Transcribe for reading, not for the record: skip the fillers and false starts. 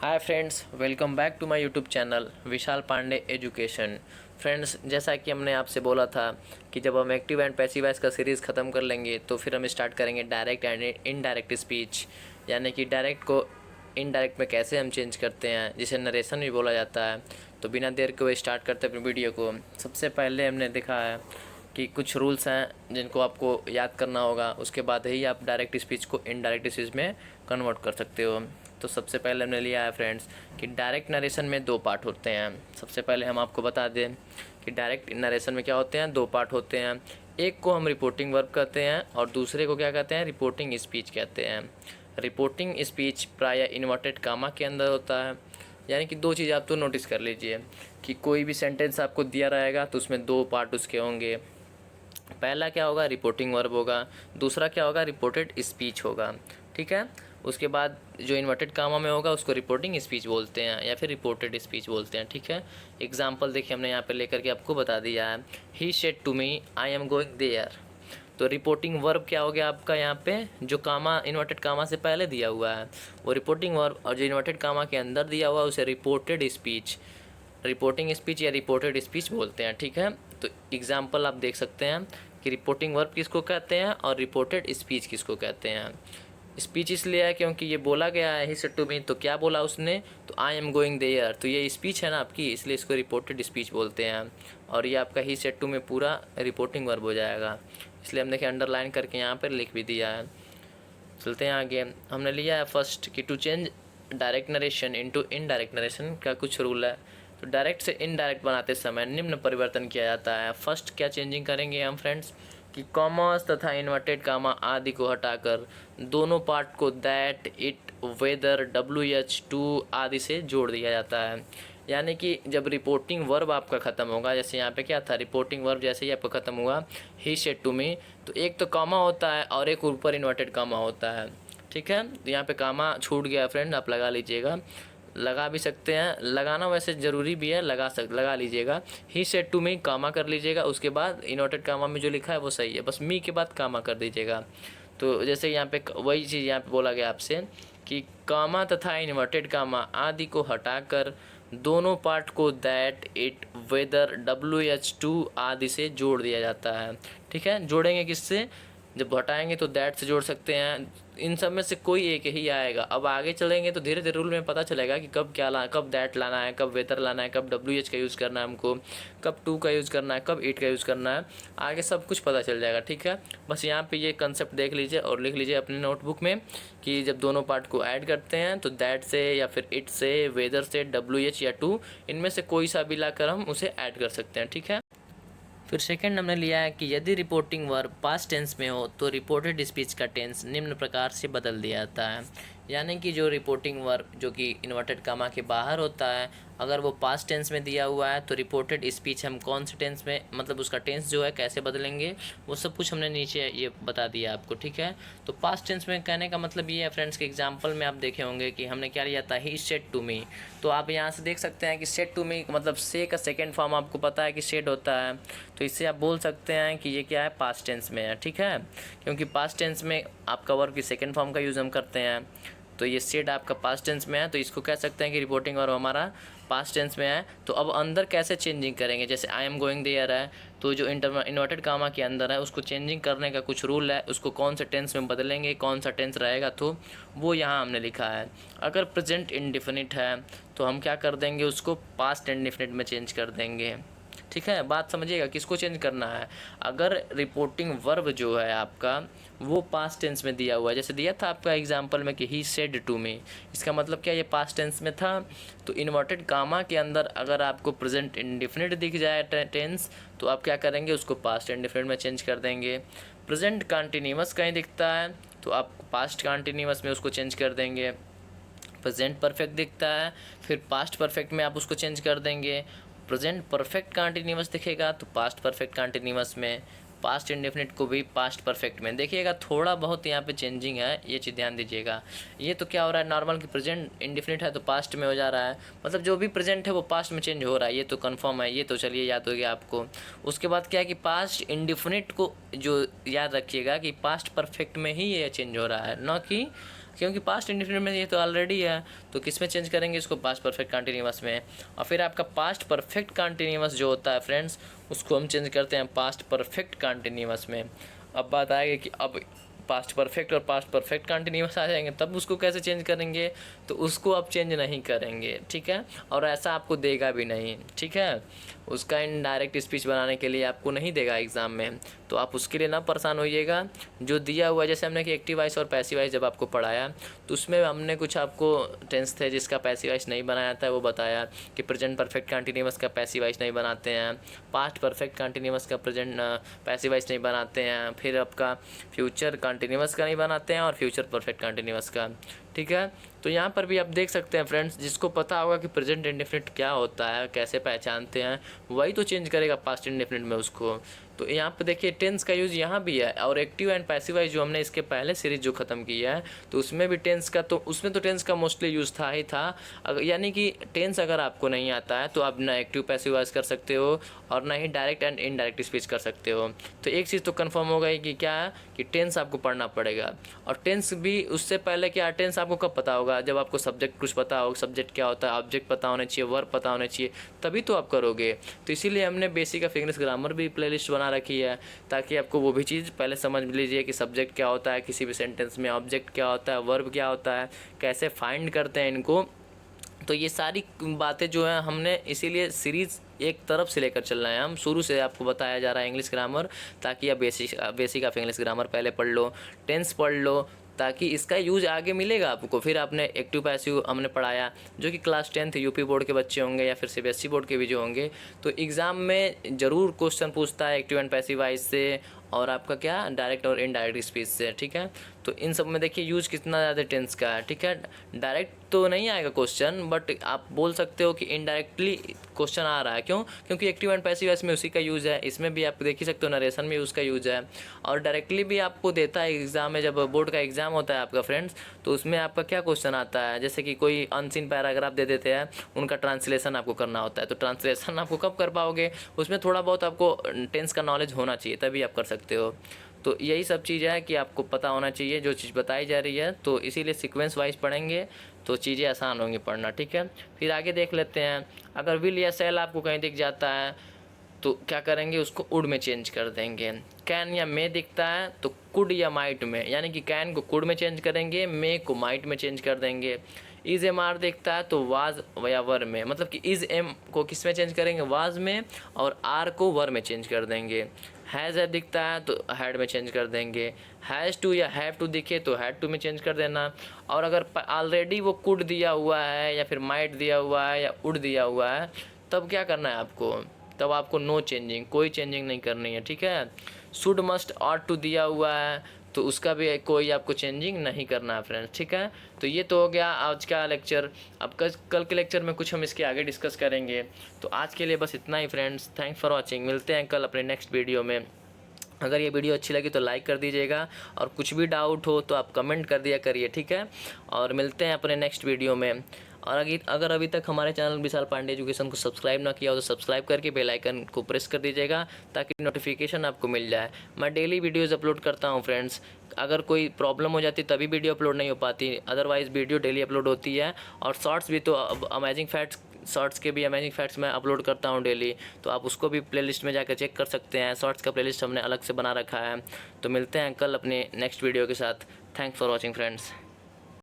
Hi friends, welcome back to my YouTube channel Vishal Pandey education. Friends, जैसा कि हमने आपसे बोला था कि जब हम एक्टिव एंड पैसिव वॉइस का सीरीज़ ख़त्म कर लेंगे तो फिर हम स्टार्ट करेंगे डायरेक्ट एंड इनडायरेक्ट स्पीच, यानी कि डायरेक्ट को इनडायरेक्ट में कैसे हम चेंज करते हैं, जिसे नरेशन भी बोला जाता है। तो बिना देर के वो स्टार्ट करते हैं अपनी वीडियो को। सबसे पहले हमने देखा है कि कुछ रूल्स हैं जिनको आपको याद करना होगा, उसके बाद ही आप डायरेक्ट स्पीच को इनडायरेक्ट स्पीच में कन्वर्ट कर सकते हो। तो सबसे पहले हमने लिया है फ्रेंड्स कि डायरेक्ट नरेशन में दो पार्ट होते हैं। सबसे पहले हम आपको बता दें कि डायरेक्ट नरेशन में क्या होते हैं, दो पार्ट होते हैं। एक को हम रिपोर्टिंग वर्ब कहते हैं और दूसरे को क्या कहते हैं, रिपोर्टिंग स्पीच कहते हैं। रिपोर्टिंग स्पीच प्रायः इन्वर्टेड कामा के अंदर होता है। यानी कि दो चीज़ आप तो नोटिस कर लीजिए कि कोई भी सेंटेंस आपको दिया रहेगा तो उसमें दो पार्ट उसके होंगे। पहला क्या होगा, रिपोर्टिंग वर्ब होगा, दूसरा क्या होगा, रिपोर्टेड स्पीच होगा। ठीक है। उसके बाद जो इन्वर्टेड कामा में होगा उसको रिपोर्टिंग स्पीच बोलते हैं या फिर रिपोर्टेड स्पीच बोलते हैं। ठीक है। एग्जाम्पल देखिए, हमने यहाँ पे लेकर के आपको बता दिया है, he said to me I am going there. तो रिपोर्टिंग वर्ब क्या हो गया आपका, यहाँ पे जो कामा इन्वर्टेड कामा से पहले दिया हुआ है वो रिपोर्टिंग वर्ब, और जो इन्वर्टेड कामा के अंदर दिया हुआ है उसे रिपोर्टेड स्पीच, रिपोर्टिंग स्पीच या रिपोर्टेड स्पीच बोलते हैं। ठीक है। तो एग्जाम्पल आप देख सकते हैं कि रिपोर्टिंग वर्ब किसको कहते हैं और रिपोर्टेड स्पीच किसको कहते हैं। स्पीच इसलिए है क्योंकि ये बोला गया है ही सेड टू मी, तो क्या बोला उसने, तो आई एम गोइंग देयर, तो ये स्पीच है ना आपकी, इसलिए इसको रिपोर्टेड स्पीच बोलते हैं। और ये आपका ही सेड टू में पूरा रिपोर्टिंग वर्ब हो जाएगा, इसलिए हमने अंडरलाइन करके यहाँ पर लिख भी दिया है। चलते हैं आगे। हमने लिया है फर्स्ट कि to change direct narration into indirect narration का कुछ रूल है। तो डायरेक्ट से इनडायरेक्ट बनाते समय निम्न परिवर्तन किया जाता है। फर्स्ट क्या चेंजिंग करेंगे हम फ्रेंड्स कि कॉमास तथा इन्वर्टेड कामा आदि को हटाकर दोनों पार्ट को that, it, whether, WH, to आदि से जोड़ दिया जाता है। यानी कि जब रिपोर्टिंग वर्ब आपका ख़त्म होगा, जैसे यहाँ पे क्या था, रिपोर्टिंग वर्ब जैसे ही आपका ख़त्म हुआ ही सेड टू मी, तो एक तो कामा होता है और एक ऊपर इन्वर्टेड कामा होता है। ठीक है। तो यहाँ पे कामा छूट गया फ्रेंड, आप लगा लीजिएगा, लगा भी सकते हैं, लगाना वैसे ज़रूरी भी है, लगा लीजिएगा। ही सेड टू मी कामा कर लीजिएगा, उसके बाद इन्वर्टेड कामा में जो लिखा है वो सही है, बस मी के बाद कामा कर दीजिएगा। तो जैसे यहाँ पे वही चीज़ यहाँ पे बोला गया आपसे कि कामा तथा इन्वर्टेड कामा आदि को हटाकर दोनों पार्ट को that, it, whether, WH, to आदि से जोड़ दिया जाता है। ठीक है। जोड़ेंगे किससे, जब हटाएंगे तो दैट से जोड़ सकते हैं, इन सब में से कोई एक ही आएगा। अब आगे चलेंगे तो धीरे धीरे रूल में पता चलेगा कि कब क्या कब दैट लाना है, कब वेदर लाना है, कब WH का यूज़ करना है हमको, कब टू का यूज़ करना है, कब इट का यूज़ करना है, आगे सब कुछ पता चल जाएगा। ठीक है। बस यहाँ पे ये कंसेप्ट देख लीजिए और लिख लीजिए अपने नोटबुक में कि जब दोनों पार्ट को ऐड करते हैं तो दैट से या फिर इट से, वेदर से, WH या टू, इनमें से कोई सा भी लाकर हम उसे ऐड कर सकते हैं। ठीक है। फिर सेकंड हमने लिया है कि यदि रिपोर्टिंग वर्ब पास्ट टेंस में हो तो रिपोर्टेड स्पीच का टेंस निम्न प्रकार से बदल दिया जाता है। यानी कि जो रिपोर्टिंग वर्ब जो कि इन्वर्टेड कामा के बाहर होता है, अगर वो पास्ट टेंस में दिया हुआ है तो रिपोर्टेड स्पीच हम कौन से टेंस में, मतलब उसका टेंस जो है कैसे बदलेंगे, वो सब कुछ हमने नीचे ये बता दिया आपको। ठीक है। तो पास्ट टेंस में कहने का मतलब ये है फ्रेंड्स के एग्जाम्पल में आप देखे होंगे कि हमने क्या लिया था, ही सेड टू मी। तो आप यहाँ से देख सकते हैं कि सेड टू मी मतलब से का सेकेंड फॉर्म आपको पता है कि सेड होता है, तो इससे आप बोल सकते हैं कि ये क्या है, पास्ट टेंस में है। ठीक है। क्योंकि पास्ट टेंस में आपका वर्ब की सेकेंड फॉर्म का यूज़ हम करते हैं, तो ये सेड आपका पास्ट टेंस में है, तो इसको कह सकते हैं कि रिपोर्टिंग वर्ब हमारा पास्ट टेंस में है। तो अब अंदर कैसे चेंजिंग करेंगे, जैसे आई एम गोइंग देयर है, तो जो इन्वर्टेड कामा के अंदर है उसको चेंजिंग करने का कुछ रूल है, उसको कौन से टेंस में बदलेंगे, कौन सा टेंस रहेगा, तो वो यहाँ हमने लिखा है। अगर प्रेजेंट इंडेफिनिट है तो हम क्या कर देंगे, उसको पास्ट इंडेफिनिट में चेंज कर देंगे। ठीक है। बात समझिएगा, किसको चेंज करना है, अगर रिपोर्टिंग वर्ब जो है आपका वो पास्ट टेंस में दिया हुआ है, जैसे दिया था आपका एग्जांपल में कि ही सेड टू मी, इसका मतलब क्या, ये पास्ट टेंस में था। तो इन्वर्टेड कामा के अंदर अगर आपको प्रेजेंट इंडेफिनिट दिख जाए टेंस, तो आप क्या करेंगे, उसको पास्ट इंडेफिनिट में चेंज कर देंगे। प्रेजेंट कंटिन्यूअस कहीं दिखता है तो आप पास्ट कंटिन्यूअस में उसको चेंज कर देंगे। प्रेजेंट परफेक्ट दिखता है, फिर पास्ट परफेक्ट में आप उसको चेंज कर देंगे। प्रेजेंट परफेक्ट कंटिन्यूअस दिखेगा तो पास्ट परफेक्ट कंटिन्यूअस में, पास्ट इंडेफिनिट को भी पास्ट परफेक्ट में। देखिएगा थोड़ा बहुत यहाँ पे चेंजिंग है, ये चीज़ ध्यान दीजिएगा। ये तो क्या हो रहा है नॉर्मल कि प्रेजेंट इंडेफिनिट है तो पास्ट में हो जा रहा है, मतलब जो भी प्रेजेंट है वो पास्ट में चेंज हो रहा है, ये तो कंफर्म है, ये तो चलिए याद हो गया आपको। उसके बाद क्या है कि पास्ट इंडेफिनिट को जो याद रखिएगा कि पास्ट परफेक्ट में ही ये चेंज हो रहा है, ना कि क्योंकि पास्ट इंडेफिनिट में ये तो ऑलरेडी है, तो किस में चेंज करेंगे इसको, पास्ट परफेक्ट कंटिन्यूअस में। और फिर आपका पास्ट परफेक्ट कंटिन्यूअस जो होता है फ्रेंड्स, उसको हम चेंज करते हैं पास्ट परफेक्ट कंटिन्यूअस में। अब बात आएगी कि अब पास्ट परफेक्ट और पास्ट परफेक्ट कंटिन्यूअस आ जाएंगे, तब उसको कैसे चेंज करेंगे, तो उसको आप चेंज नहीं करेंगे, ठीक है। और ऐसा आपको देगा भी नहीं, ठीक है। उसका इनडायरेक्ट स्पीच बनाने के लिए आपको नहीं देगा एग्ज़ाम में, तो आप उसके लिए ना परेशान होइएगा। जो दिया हुआ, जैसे हमने कि एक्टिव वॉइस और पैसिव वॉइस जब आपको पढ़ाया, तो उसमें हमने कुछ आपको टेंस थे जिसका पैसिव वॉइस नहीं बनाया था, वो बताया कि प्रेजेंट परफेक्ट कंटिन्यूअस का पैसिव वॉइस नहीं बनाते हैं, पास्ट परफेक्ट कंटिन्यूअस का प्रेजेंट पैसिव वॉइस नहीं बनाते हैं, फिर आपका फ्यूचर कंटिन्यूअस का नहीं बनाते हैं और फ्यूचर परफेक्ट कंटिन्यूअस का, ठीक है। तो यहाँ पर भी आप देख सकते हैं फ्रेंड्स, जिसको पता होगा कि प्रेजेंट इंडेफिनिट क्या होता है, कैसे पहचानते हैं, वही तो चेंज करेगा पास्ट इंडेफिनिट में उसको। तो यहाँ पे देखिए टेंस का यूज़ यहाँ भी है, और एक्टिव एंड पैसिव वॉइस जो हमने इसके पहले सीरीज जो ख़त्म की है, तो उसमें भी टेंस का, तो उसमें तो टेंस का मोस्टली यूज़ था ही था। यानी कि टेंस अगर आपको नहीं आता है तो आप ना एक्टिव पैसिव वॉइस कर सकते हो और ना ही डायरेक्ट एंड इनडायरेक्ट स्पीच कर सकते हो। तो एक चीज़ तो कन्फर्म हो गई कि क्या है कि टेंस आपको पढ़ना पड़ेगा। और टेंस भी उससे पहले क्या, टेंस आपको कब पता होगा, जब आपको सब्जेक्ट कुछ पता हो, सब्जेक्ट क्या होता है, ऑब्जेक्ट पता होना चाहिए, वर्ब पता होना चाहिए, तभी तो आप करोगे। तो इसीलिए हमने बेसिक ऑफ इंग्लिश ग्रामर भी प्लेलिस्ट बना रखी है, ताकि आपको वो भी चीज़ पहले समझ लीजिए कि सब्जेक्ट क्या होता है किसी भी सेंटेंस में, ऑब्जेक्ट क्या होता है, वर्ब क्या होता है, कैसे फाइंड करते हैं इनको। तो ये सारी बातें जो है हमने इसीलिए सीरीज़ एक तरफ से लेकर चल रहे हैं, हम शुरू से आपको बताया जा रहा है इंग्लिश ग्रामर, ताकि आप बेसिक ऑफ इंग्लिश ग्रामर पहले पढ़ लो, टेंस पढ़ लो, ताकि इसका यूज़ आगे मिलेगा आपको। फिर आपने एक्टिव पैसिव हमने पढ़ाया, जो कि क्लास 10th यूपी बोर्ड के बच्चे होंगे या फिर सीबीएसई बोर्ड के भी जो होंगे, तो एग्ज़ाम में ज़रूर क्वेश्चन पूछता है एक्टिव एंड पैसिव वॉइस से, और आपका क्या डायरेक्ट और इनडायरेक्ट स्पीच से, ठीक है। तो इन सब में देखिए यूज़ कितना ज़्यादा टेंस का है, ठीक है। डायरेक्ट तो नहीं आएगा क्वेश्चन, बट आप बोल सकते हो कि इनडायरेक्टली क्वेश्चन आ रहा है। क्यों? क्योंकि एक्टिव एंड पैसिव वॉइस में उसी का यूज़ है, इसमें भी आप देख ही सकते हो, नरेशन में उसका यूज़ है। और डायरेक्टली भी आपको देता है एग्ज़ाम में, जब बोर्ड का एग्ज़ाम होता है आपका फ्रेंड्स, तो उसमें आपका क्या क्वेश्चन आता है, जैसे कि कोई अनसीन पैराग्राफ दे देते हैं, उनका ट्रांसलेशन आपको करना होता है। तो ट्रांसलेशन आपको कब कर पाओगे, उसमें थोड़ा बहुत आपको टेंस का नॉलेज होना चाहिए, तभी आप कर सकते हो। तो यही सब चीज़ है कि आपको पता होना चाहिए जो चीज़ बताई जा रही है, तो इसीलिए सीक्वेंस वाइज पढ़ेंगे तो चीज़ें आसान होंगी पढ़ना, ठीक है। फिर आगे देख लेते हैं, अगर विल या सेल आपको कहीं दिख जाता है तो क्या करेंगे, उसको वुड में चेंज कर देंगे। कैन या मे दिखता है तो कुड या माइट में, यानी कि कैन को कुड में चेंज करेंगे, मे को माइट में चेंज कर देंगे। इज़ एम आर दिखता है तो वाज या वर में, मतलब कि इज़ एम को किस में चेंज करेंगे, वाज में, और आर को वर में चेंज कर देंगे। हैज़ है दिखता है तो हैड में चेंज कर देंगे। हैज़ टू या हैव टू दिखे तो हैड टू में चेंज कर देना। और अगर ऑलरेडी वो कुड दिया हुआ है या फिर माइट दिया हुआ है या उड दिया हुआ है, तब क्या करना है आपको, तब आपको नो चेंजिंग, कोई चेंजिंग नहीं करनी है, ठीक है। शुड मस्ट ऑट टू दिया हुआ है तो उसका भी कोई आपको चेंजिंग नहीं करना है फ्रेंड्स, ठीक है। तो ये तो हो गया आज का लेक्चर। अब कल के लेक्चर में कुछ हम इसके आगे डिस्कस करेंगे। तो आज के लिए बस इतना ही फ्रेंड्स, थैंक्स फॉर वॉचिंग। मिलते हैं कल अपने नेक्स्ट वीडियो में। अगर ये वीडियो अच्छी लगी तो लाइक कर दीजिएगा, और कुछ भी डाउट हो तो आप कमेंट कर दिया करिए, ठीक है। और मिलते हैं अपने नेक्स्ट वीडियो में। और अगर अभी तक हमारे चैनल विशाल पांडे एजुकेशन को सब्सक्राइब ना किया हो तो सब्सक्राइब करके बेल आइकन को प्रेस कर दीजिएगा, ताकि नोटिफिकेशन आपको मिल जाए। मैं डेली वीडियोज़ अपलोड करता हूँ फ्रेंड्स। अगर कोई प्रॉब्लम हो जाती तभी वीडियो अपलोड नहीं हो पाती, अदरवाइज़ वीडियो डेली अपलोड होती है। और शॉर्ट्स भी, तो अमेजिंग फैक्ट्स, शॉर्ट्स के भी अमेजिंग फैक्ट्स मैं अपलोड करता हूँ डेली, तो आप उसको भी प्लेलिस्ट में जाकर चेक कर सकते हैं। शॉर्ट्स का प्लेलिस्ट हमने अलग से बना रखा है। तो मिलते हैं कल अपने नेक्स्ट वीडियो के साथ। Thanks for watching friends.